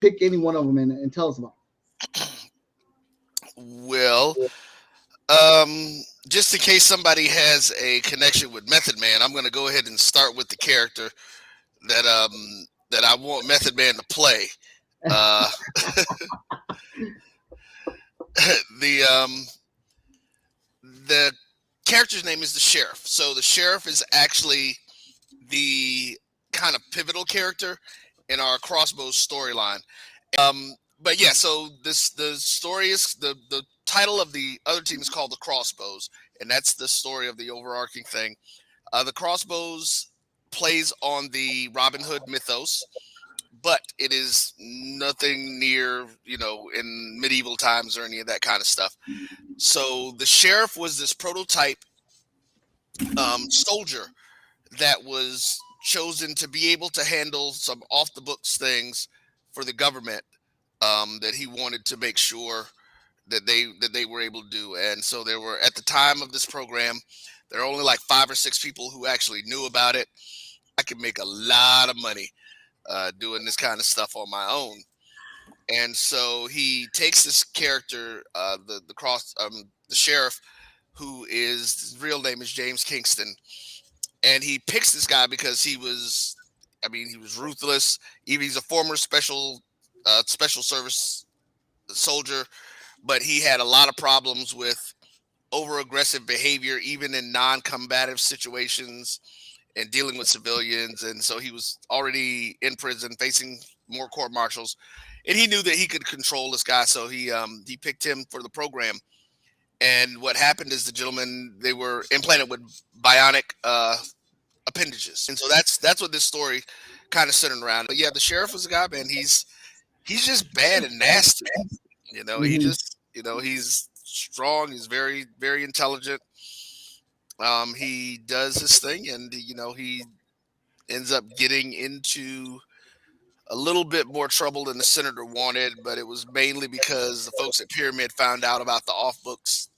pick any one of them and tell us about Well, um, just in case somebody has a connection with Method Man, I'm going to go ahead and start with the character that I want Method Man to play. it. Uh, the the character's name is the sheriff. So the sheriff is actually the kind of pivotal character in our Crossbows storyline. But yeah, so the story is the title of the other team is called the Crossbows, and that's the story of the overarching thing. The Crossbows plays on the Robin Hood mythos, but it is nothing near, in medieval times or any of that kind of stuff. So the sheriff was this prototype soldier that was chosen to be able to handle some off the books things for the government, that he wanted to make sure that they were able to do. And so there were, at the time of this program, there are only like 5 or 6 people who actually knew about it. I could make a lot of money doing this kind of stuff on my own. And so he takes this character, the sheriff, who is, his real name is James Kingston, and he picks this guy because he was ruthless. Even he's a former special service soldier, but he had a lot of problems with over aggressive behavior, even in non-combative situations and dealing with civilians. And so he was already in prison facing more court martials, and he knew that he could control this guy. So he picked him for the program. And what happened is the gentleman, they were implanted with bionic appendages, and so that's what this story kind of centered around. But yeah, the sheriff was a guy, man. He's just bad and nasty. Mhm. He's strong. He's very, very intelligent. He does his thing, and he ends up getting into a little bit more trouble than the senator wanted, but it was mainly because the folks at Pyramid found out about the off books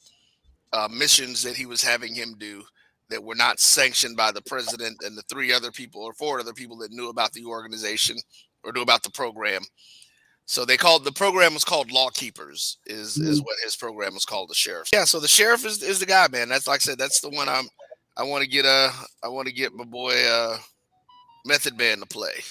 missions that he was having him do that were not sanctioned by the president and the 4 other people that knew about the organization or knew about the program. So the program was called Law Keepers, is Mhm. what his program was called, the sheriff. Yeah, so the sheriff is the guy, man. That's, like I said, that's the one I want to get my boy Method Man to play.